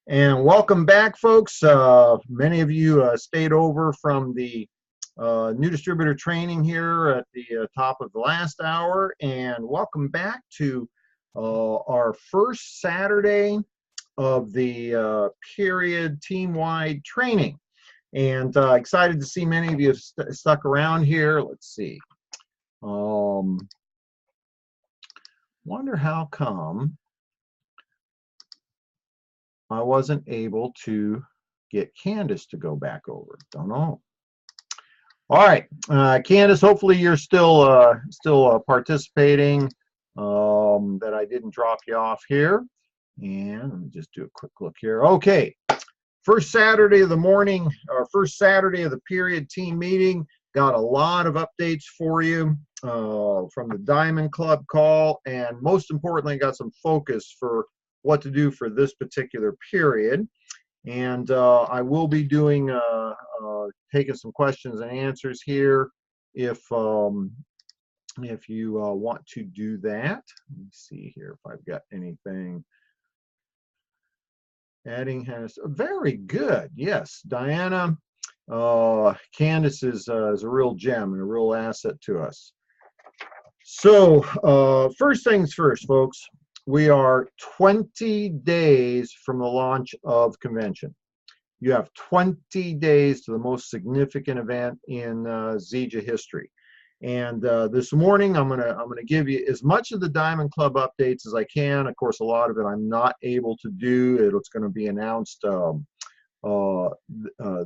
And welcome back, folks. Many of you stayed over from the new distributor training here at the top of the last hour. And welcome back to our first Saturday of the period team-wide training. And excited to see many of you stuck around here. Let's see. Wonder how come I wasn't able to get Candace to go back over. Don't know. All right, Candace, hopefully you're still participating, that I didn't drop you off here. And let me just do a quick look here. Okay, first Saturday of the morning, or first Saturday of the period team meeting. Got a lot of updates for you from the Diamond Club call, and most importantly, got some focus for what to do for this particular period. And I will be doing taking some questions and answers here if you want to do that. Let me see here if I've got anything. Adding has very good. Yes, Diana. Candace is a real gem and a real asset to us. So first things first, folks. We are 20 days from the launch of convention. You have 20 days to the most significant event in Zija history. And this morning, I'm gonna give you as much of the Diamond Club updates as I can. Of course, a lot of it I'm not able to do. It's going to be announced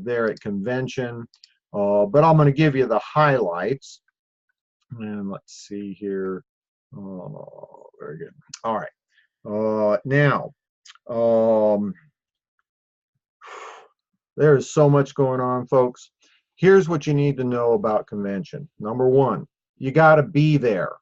there at convention. But I'm going to give you the highlights. And let's see here. Very good. All right. Now, there is so much going on, folks. Here's what you need to know about convention. Number one, you got to be there.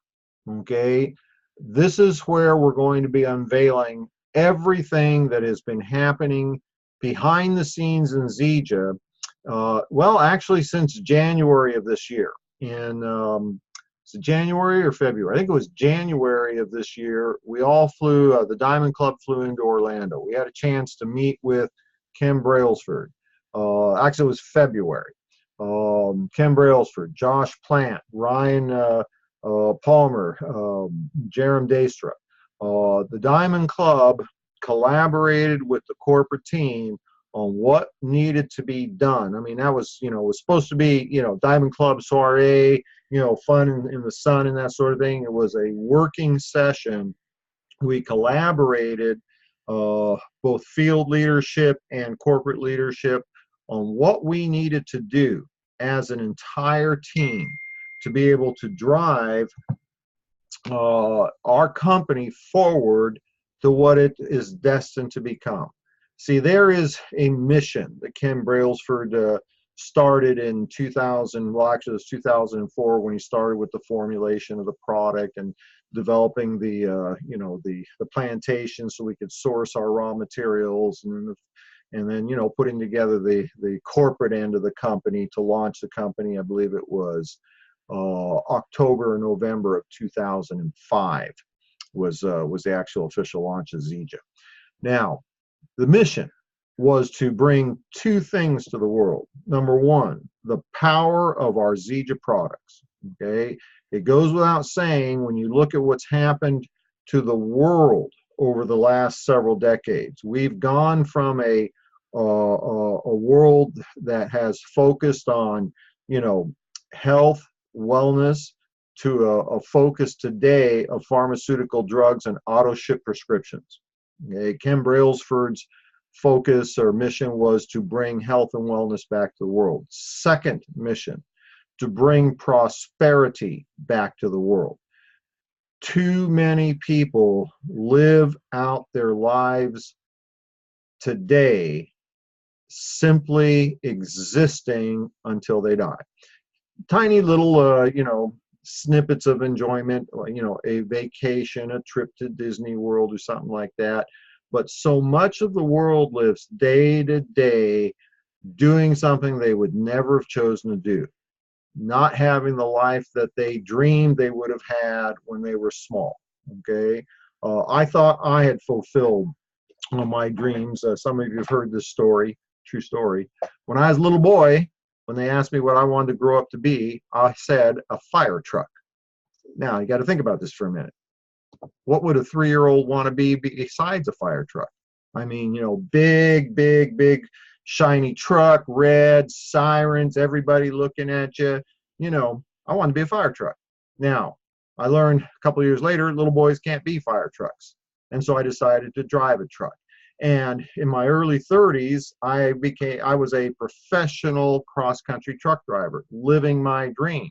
Okay. This is where we're going to be unveiling everything that has been happening behind the scenes in Zija. Well, actually, since January of this year. Is it January or February? I think it was January of this year. We all flew, the Diamond Club flew into Orlando. We had a chance to meet with Kim Brailsford. Actually, it was February. Kim Brailsford, Josh Plant, Ryan Palmer, Jerem Daystra. The Diamond Club collaborated with the corporate team on what needed to be done. I mean, that was, was supposed to be, Diamond Club soiree, fun in the sun and that sort of thing. It was a working session. We collaborated, both field leadership and corporate leadership, on what we needed to do as an entire team to be able to drive our company forward to what it is destined to become. See, there is a mission that Ken Brailsford started in 2000, well, actually it was 2004 when he started with the formulation of the product and developing the, the plantation so we could source our raw materials, and then, putting together the corporate end of the company to launch the company. I believe it was October or November of 2005 was the actual official launch of Zija. Now, the mission was to bring two things to the world. Number one, the power of our Zija products. Okay, it goes without saying when you look at what's happened to the world over the last several decades. We've gone from a world that has focused on, health, wellness, to a focus today of pharmaceutical drugs and auto ship prescriptions. Okay, Ken Brailsford's focus or mission was to bring health and wellness back to the world. Second mission, to bring prosperity back to the world. Too many people live out their lives today simply existing until they die. Tiny little, snippets of enjoyment, a vacation, a trip to Disney World or something like that. But so much of the world lives day to day doing something they would never have chosen to do, not having the life that they dreamed they would have had when they were small. Okay, I thought I had fulfilled on my dreams. Some of you have heard this story, true story. When I was a little boy, when they asked me what I wanted to grow up to be, I said a fire truck. Now, you got to think about this for a minute. What would a 3-year-old want to be besides a fire truck? I mean, you know, big, big, big, shiny truck, red, sirens, everybody looking at you. You know, I want to be a fire truck. Now, I learned a couple of years later, little boys can't be fire trucks. And so I decided to drive a truck. And in my early 30s, I was a professional cross-country truck driver, living my dream,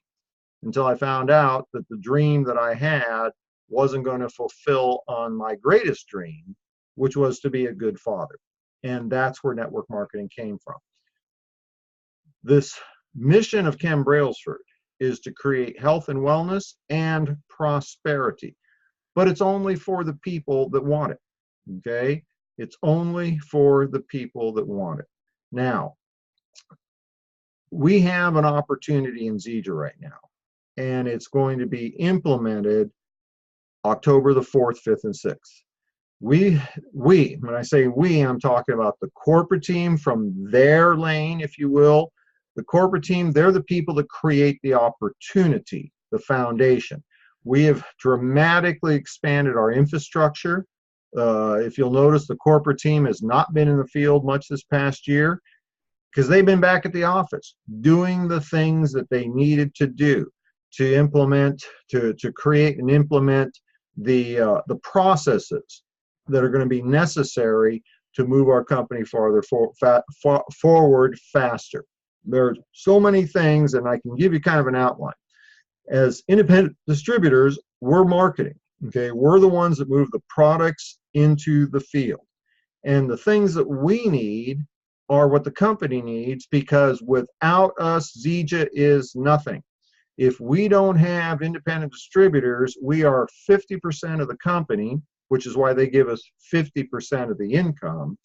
until I found out that the dream that I had wasn't going to fulfill on my greatest dream, which was to be a good father. And that's where network marketing came from. This mission of Ken Brailsford is to create health and wellness and prosperity, but it's only for the people that want it. Okay? It's only for the people that want it. Now, we have an opportunity in Zija right now, and it's going to be implemented October the 4th, 5th, and 6th. We, when I say we, I'm talking about the corporate team from their lane, if you will. The corporate team, they're the people that create the opportunity, the foundation. We have dramatically expanded our infrastructure. If you'll notice, the corporate team has not been in the field much this past year because they've been back at the office doing the things that they needed to do to implement, to create and implement the processes that are going to be necessary to move our company farther forward faster. There are so many things, and I can give you kind of an outline. As independent distributors, we're marketing. Okay, we're the ones that move the products into the field, and the things that we need are what the company needs, because without us, Zija is nothing. If we don't have independent distributors, we are 50% of the company, which is why they give us 50% of the income.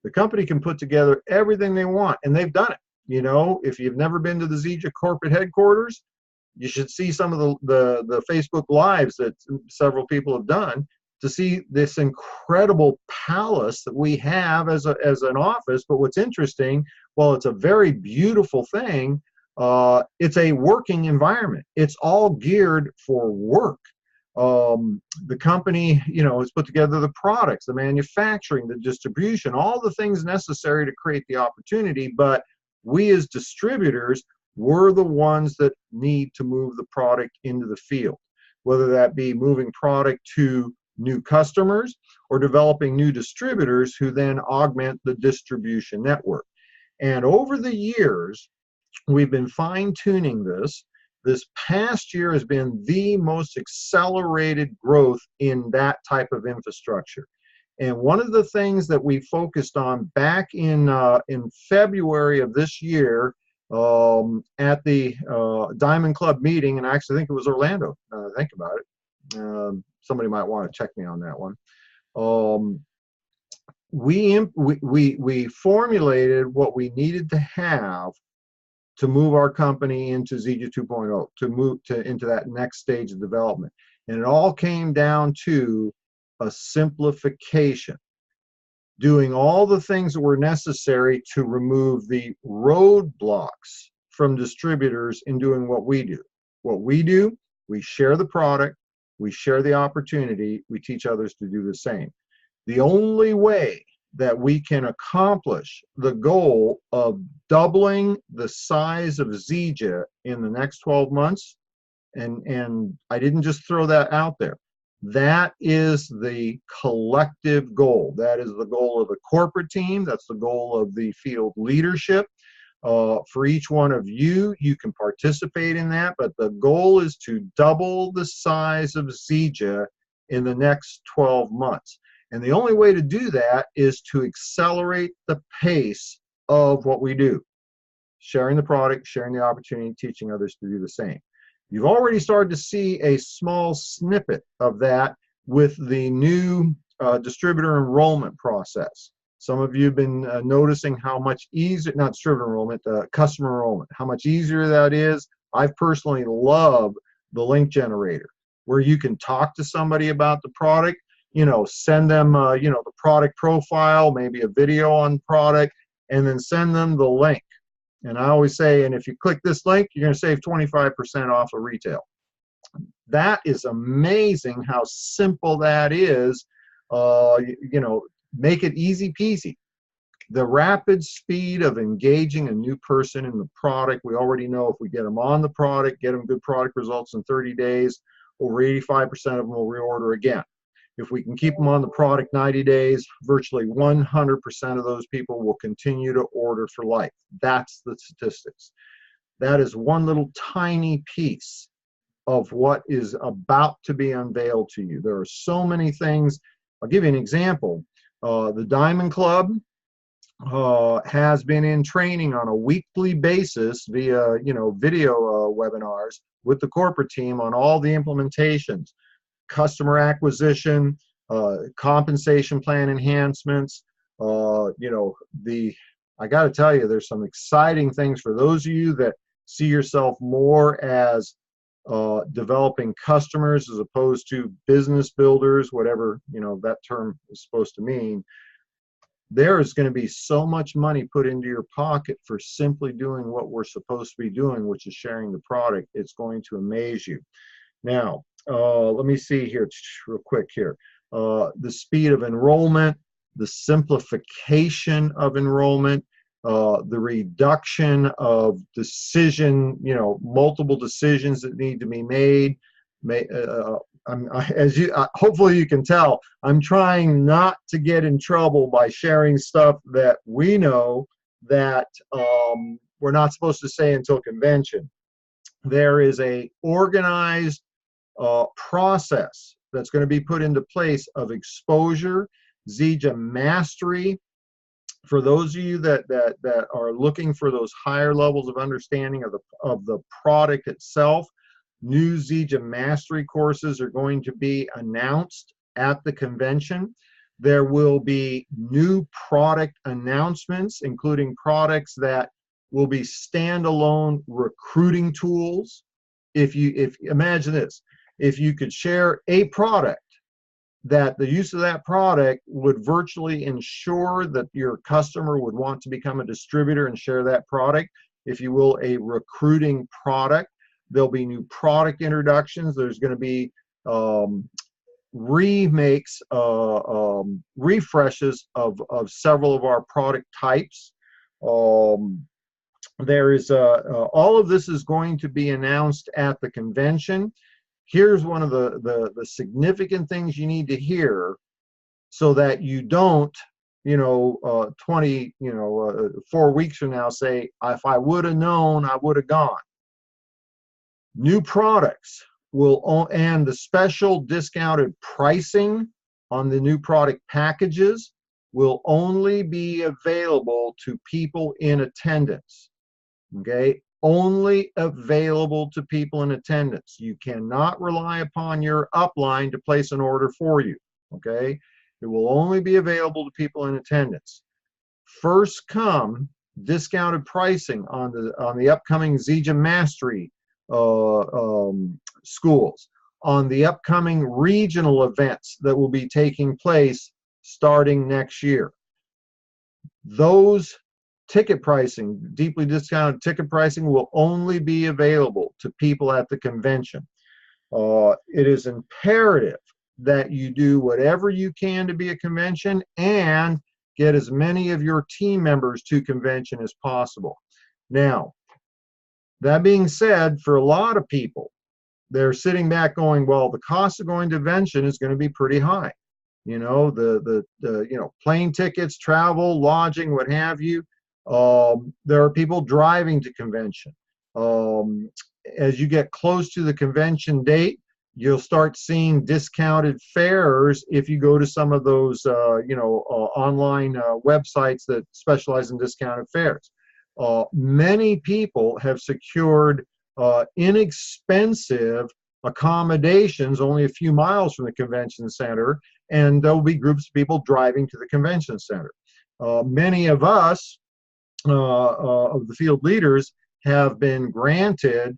The company can put together everything they want, and they've done it. You know, if you've never been to the Zija corporate headquarters, you should see some of the Facebook Lives that several people have done to see this incredible palace that we have as an office. But what's interesting, well, it's a very beautiful thing. It's a working environment. It's all geared for work. The company, you know, has put together the products, the manufacturing, the distribution, all the things necessary to create the opportunity. But we as distributors, we're the ones that need to move the product into the field, whether that be moving product to new customers or developing new distributors who then augment the distribution network. And over the years, we've been fine-tuning this. This past year has been the most accelerated growth in that type of infrastructure. And one of the things that we focused on back in February of this year at the Diamond Club meeting, and I actually think it was Orlando, think about it. Somebody might want to check me on that one. We formulated what we needed to have to move our company into Zija 2.0, to move into that next stage of development. And it all came down to a simplification, doing all the things that were necessary to remove the roadblocks from distributors in doing what we do. What we do, we share the product, we share the opportunity, we teach others to do the same. The only way that we can accomplish the goal of doubling the size of Zija in the next 12 months, and I didn't just throw that out there. That is the collective goal. That is the goal of the corporate team. That's the goal of the field leadership. For each one of you, you can participate in that, but the goal is to double the size of Zija in the next 12 months. And the only way to do that is to accelerate the pace of what we do. Sharing the product, sharing the opportunity, teaching others to do the same. You've already started to see a small snippet of that with the new distributor enrollment process. Some of you have been noticing how much easier, not distributor enrollment, customer enrollment, how much easier that is. I've personally loved the link generator, where you can talk to somebody about the product. send them, the product profile, maybe a video on product, and then send them the link. And I always say, and if you click this link, you're going to save 25% off of retail. That is amazing how simple that is. Make it easy peasy. The rapid speed of engaging a new person in the product, we already know if we get them on the product, get them good product results in 30 days, over 85% of them will reorder again. If we can keep them on the product 90 days, virtually 100% of those people will continue to order for life. That's the statistics. That is one little tiny piece of what is about to be unveiled to you. There are so many things. I'll give you an example. The Diamond Club has been in training on a weekly basis via video webinars with the corporate team on all the implementations, customer acquisition, compensation plan enhancements. I got to tell you, there's some exciting things for those of you that see yourself more as developing customers as opposed to business builders, whatever that term is supposed to mean. There is going to be so much money put into your pocket for simply doing what we're supposed to be doing, which is sharing the product. It's going to amaze you. Now, let me see here real quick here. The speed of enrollment, the simplification of enrollment, the reduction of multiple decisions that need to be made. Hopefully you can tell, I'm trying not to get in trouble by sharing stuff that we know that we're not supposed to say until convention. There is a organized process that's going to be put into place of exposure, Zija mastery. For those of you that are looking for those higher levels of understanding of the product itself, new Zija mastery courses are going to be announced at the convention. There will be new product announcements, including products that will be standalone recruiting tools. If imagine this, if you could share a product, that the use of that product would virtually ensure that your customer would want to become a distributor and share that product, if you will, a recruiting product. There'll be new product introductions. There's going to be remakes, refreshes of several of our product types. There is all of this is going to be announced at the convention. Here's one of the significant things you need to hear, so that you don't, 4 weeks from now say, if I would have known, I would have gone. New products and the special discounted pricing on the new product packages will only be available to people in attendance. Okay? Only available to people in attendance. You cannot rely upon your upline to place an order for you. Okay? It will only be available to people in attendance. First come discounted pricing on the upcoming Zija Mastery schools, on the upcoming regional events that will be taking place starting next year. Those ticket pricing, deeply discounted ticket pricing, will only be available to people at the convention. It is imperative that you do whatever you can to be a convention and get as many of your team members to convention as possible. Now, that being said, for a lot of people, they're sitting back going, well, the cost of going to convention is going to be pretty high. The plane tickets, travel, lodging, what have you. There are people driving to convention. As you get close to the convention date, you'll start seeing discounted fares if you go to some of those online websites that specialize in discounted fares. Many people have secured inexpensive accommodations only a few miles from the convention center, and there'll be groups of people driving to the convention center. Many of us, of the field leaders, have been granted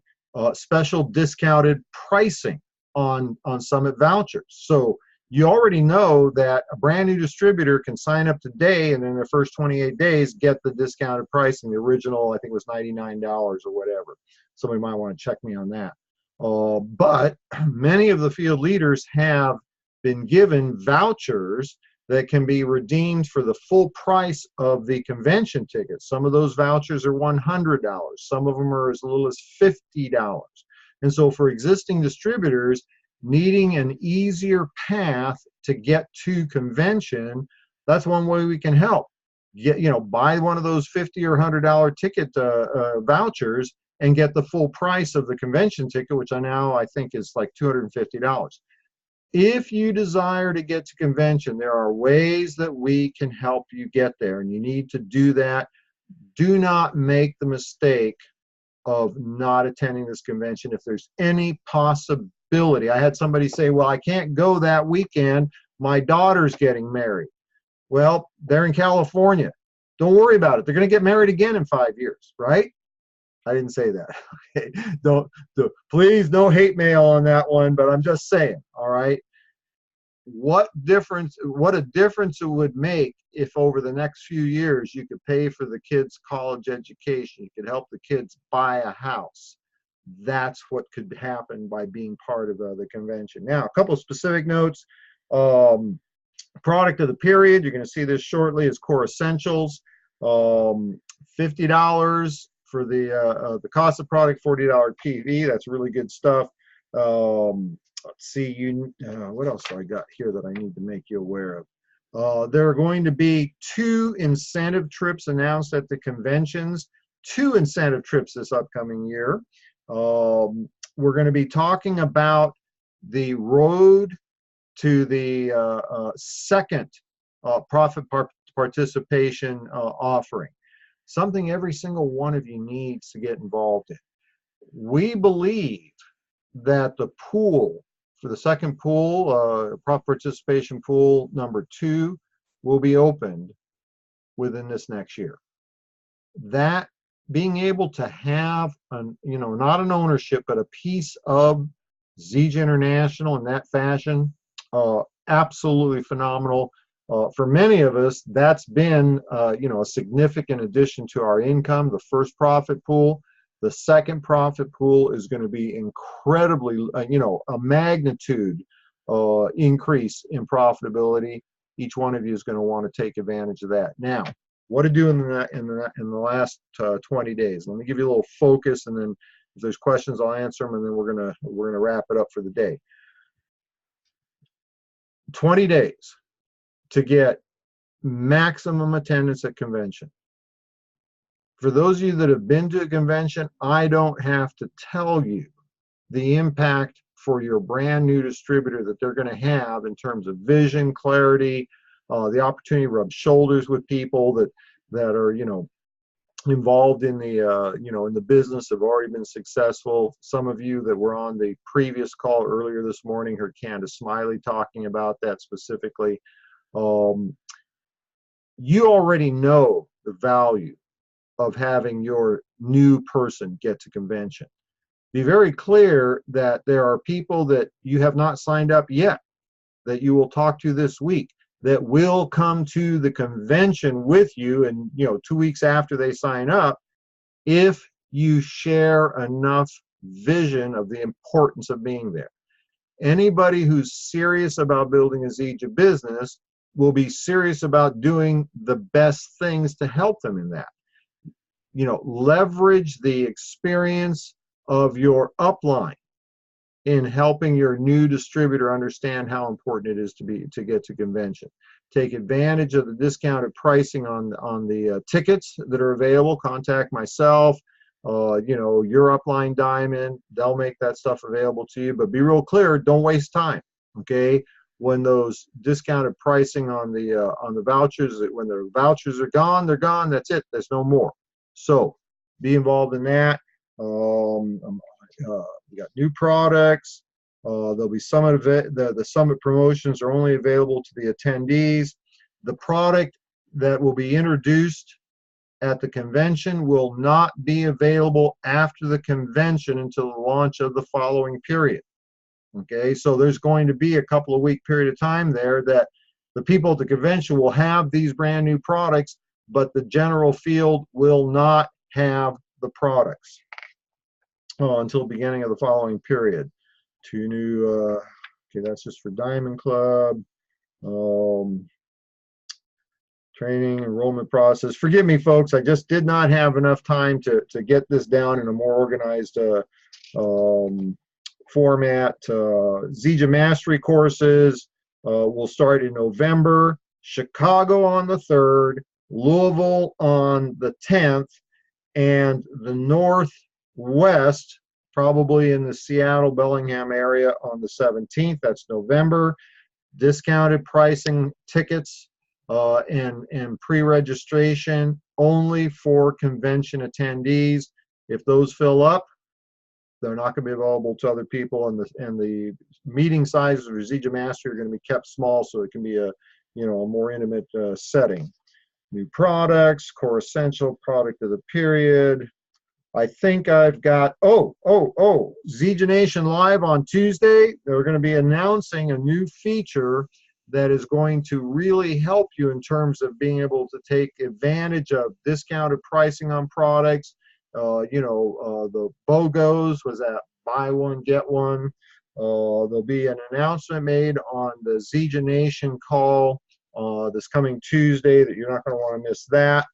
special discounted pricing on summit vouchers. So you already know that a brand new distributor can sign up today and in the first 28 days get the discounted price, and the original I think was $99 or whatever. Somebody might want to check me on that. But many of the field leaders have been given vouchers that can be redeemed for the full price of the convention ticket. Some of those vouchers are $100. Some of them are as little as $50. And so for existing distributors needing an easier path to get to convention, that's one way we can help. Buy one of those $50 or $100 ticket vouchers and get the full price of the convention ticket, which I think is like $250. If you desire to get to convention, there are ways that we can help you get there, and you need to do that. Do not make the mistake of not attending this convention if there's any possibility. I had somebody say, well, I can't go that weekend. My daughter's getting married. Well, they're in California. Don't worry about it. They're going to get married again in 5 years, right? I didn't say that. Please, no hate mail on that one, but I'm just saying, all right? What a difference it would make if over the next few years you could pay for the kids' college education, you could help the kids buy a house. That's what could happen by being part of the convention. Now, a couple of specific notes. Product of the period, you're going to see this shortly, is Core Essentials. $50 for the cost of product, $40 PV. That's really good stuff. Let's see, what else do I got here that I need to make you aware of? There are going to be 2 incentive trips announced at the conventions, 2 incentive trips this upcoming year. We're going to be talking about the road to the second profit participation offering. Something every single one of you needs to get involved in. We believe that the pool, for the second pool, profit participation pool number 2, will be opened within this next year. That being able to have not an ownership, but a piece of ZJ International in that fashion, absolutely phenomenal. For many of us, that's been a significant addition to our income. The first profit pool, the second profit pool is going to be incredibly, a magnitude increase in profitability. Each one of you is going to want to take advantage of that. Now, what to do in the last 20 days? Let me give you a little focus, and then if there's questions, I'll answer them, and then we're gonna wrap it up for the day. 20 days to get maximum attendance at convention. For those of you that have been to a convention, I don't have to tell you the impact for your brand new distributor that they're going to have in terms of vision, clarity, the opportunity to rub shoulders with people that are involved in the in the business, have already been successful. Some of you that were on the previous call earlier this morning heard Candace Smiley talking about that specifically. You already know the value of having your new person get to convention. Be very clear that there are people that you have not signed up yet that you will talk to this week that will come to the convention with you, and 2 weeks after they sign up, if you share enough vision of the importance of being there. Anybody who's serious about building a ZJ business will be serious about doing the best things to help them in that. Leverage the experience of your upline in helping your new distributor understand how important it is to get to convention. Take advantage of the discounted pricing on the tickets that are available. Contact myself, your upline diamond. They'll make that stuff available to you. But be real clear, don't waste time. Okay, when those discounted pricing on the vouchers, when the vouchers are gone, they're gone. That's it. There's no more. So be involved in that. We got new products. There'll be the summit promotions are only available to the attendees. The product that will be introduced at the convention will not be available after the convention until the launch of the following period. Okay, so there's going to be a couple of week period of time there that the people at the convention will have these brand new products, but the general field will not have the products until the beginning of the following period. Two new, okay, that's just for Diamond Club. Training, enrollment process. Forgive me, folks, I just did not have enough time to get this down in a more organized format. Zija Mastery courses will start in November, Chicago on the 3rd, Louisville on the 10th, and the Northwest, probably in the Seattle, Bellingham area on the 17th. That's November. Discounted pricing tickets and pre-registration only for convention attendees. If those fill up, they're not going to be available to other people, and the meeting sizes for Zija Mastery are going to be kept small, so it can be a more intimate setting. New products, core essential product of the period. I think I've got, Zija Nation Live on Tuesday. They're going to be announcing a new feature that is going to really help you in terms of being able to take advantage of discounted pricing on products. The BOGOs was that buy one, get one. There'll be an announcement made on the Zija Nation call this coming Tuesday that you're not going to want to miss that.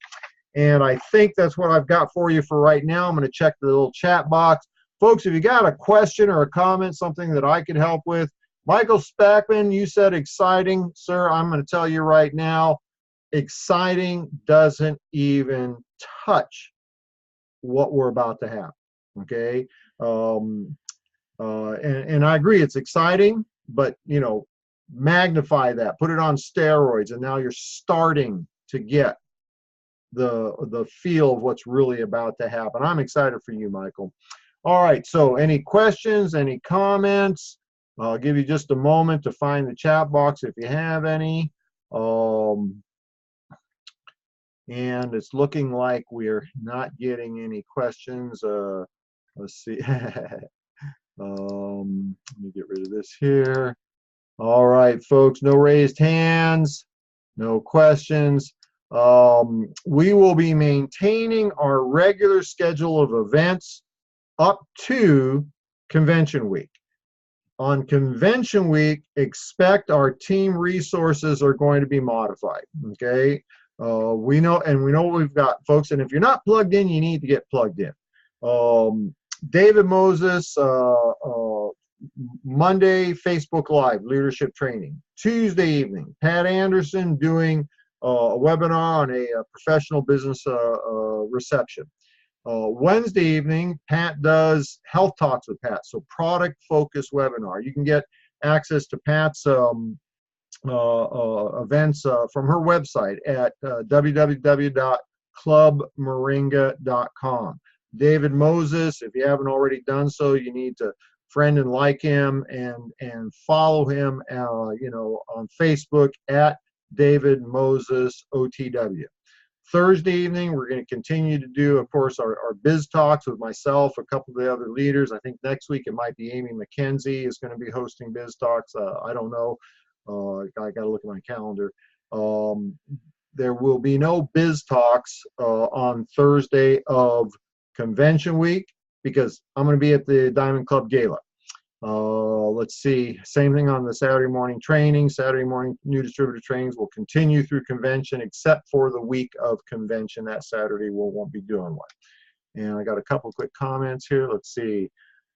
And I think that's what I've got for you for right now. I'm going to check the little chat box. Folks, if you got a question or a comment, something that I could help with, Michael Spackman, you said exciting. Sir, I'm going to tell you right now, exciting doesn't even touch what we're about to have, okay? And I agree, it's exciting, but, magnify that, put it on steroids, and now you're starting to get the feel of what's really about to happen. I'm excited for you, Michael. All right, so any questions, any comments? I'll give you just a moment to find the chat box if you have any. And it's looking like we're not getting any questions. Let's see. Let me get rid of this here. All right, folks, no raised hands, no questions. We will be maintaining our regular schedule of events up to convention week. On convention week, expect our team resources are going to be modified, okay? We know what we've got, folks, and if you're not plugged in, you need to get plugged in. David Moses, Monday, Facebook Live, leadership training. Tuesday evening, Pat Anderson doing a webinar on a professional business reception. Wednesday evening, Pat does Health Talks with Pat, so product-focused webinar. You can get access to Pat's events from her website at www.clubmoringa.com. David Moses, if you haven't already done so, you need to friend and like him and follow him, on Facebook at David Moses OTW. Thursday evening, we're going to continue to do, of course, our biz talks with myself, a couple of the other leaders. I think next week it might be Amy McKenzie is going to be hosting biz talks. I don't know. I got to look at my calendar. There will be no biz talks on Thursday of convention week because I'm going to be at the Diamond Club Gala. Let's see, same thing on the Saturday morning training. Saturday morning new distributor trainings will continue through convention except for the week of convention. That Saturday we won't be doing one. And I got a couple quick comments here. Let's see.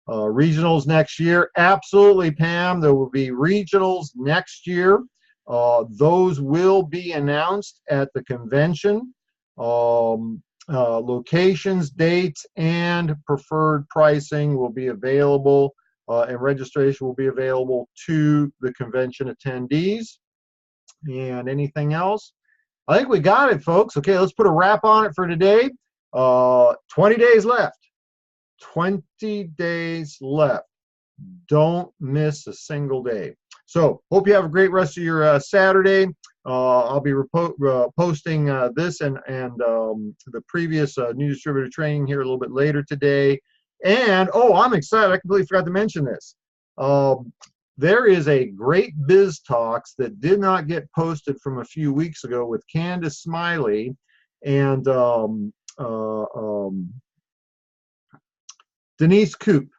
Regionals next year. Absolutely, Pam. There will be regionals next year. Those will be announced at the convention. Locations, dates, and preferred pricing will be available, and registration will be available to the convention attendees. And anything else? I think we got it, folks. Okay, let's put a wrap on it for today. 20 days left. 20 days left. Don't miss a single day. So hope you have a great rest of your Saturday. I'll be posting this and the previous new distributor training here a little bit later today. And, oh, I'm excited. I completely forgot to mention this. There is a great biz talks that did not get posted from a few weeks ago with Candace Smiley and Denise Coop.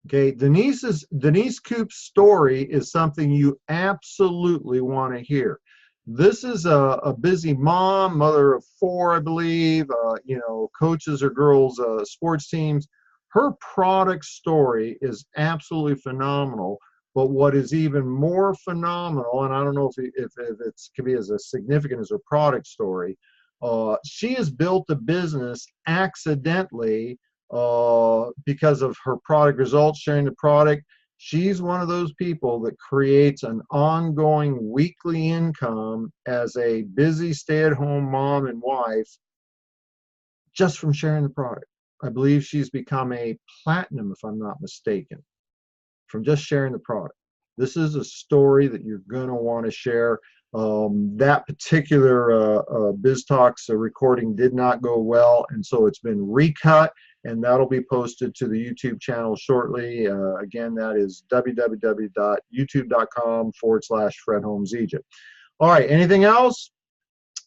Okay, Denise Coop's story is something you absolutely want to hear. This is a busy mom, mother of 4, I believe. You know, coaches her girls' sports teams. Her product story is absolutely phenomenal. But what is even more phenomenal, and I don't know if it's could be as significant as her product story, she has built a business accidentally because of her product results, sharing the product. She's one of those people that creates an ongoing weekly income as a busy stay-at-home mom and wife just from sharing the product. I believe she's become a platinum, if I'm not mistaken, from just sharing the product. This is a story that you're going to want to share. That particular Biz Talks recording did not go well, and so it's been recut, and that'll be posted to the YouTube channel shortly. Again, that is www.youtube.com/Fred Holmes Egypt. All right, anything else?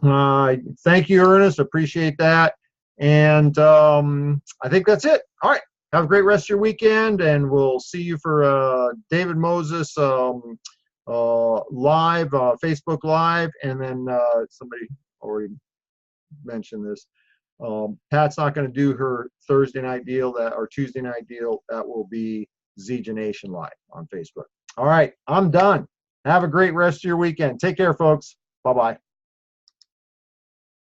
Thank you, Ernest. Appreciate that. And I think that's it. All right. Have a great rest of your weekend, and we'll see you for David Moses live, Facebook Live, and then somebody already mentioned this. Pat's not going to do her Thursday night deal or Tuesday night deal. That will be ZJ Nation Live on Facebook. All right, I'm done. Have a great rest of your weekend. Take care, folks. Bye-bye.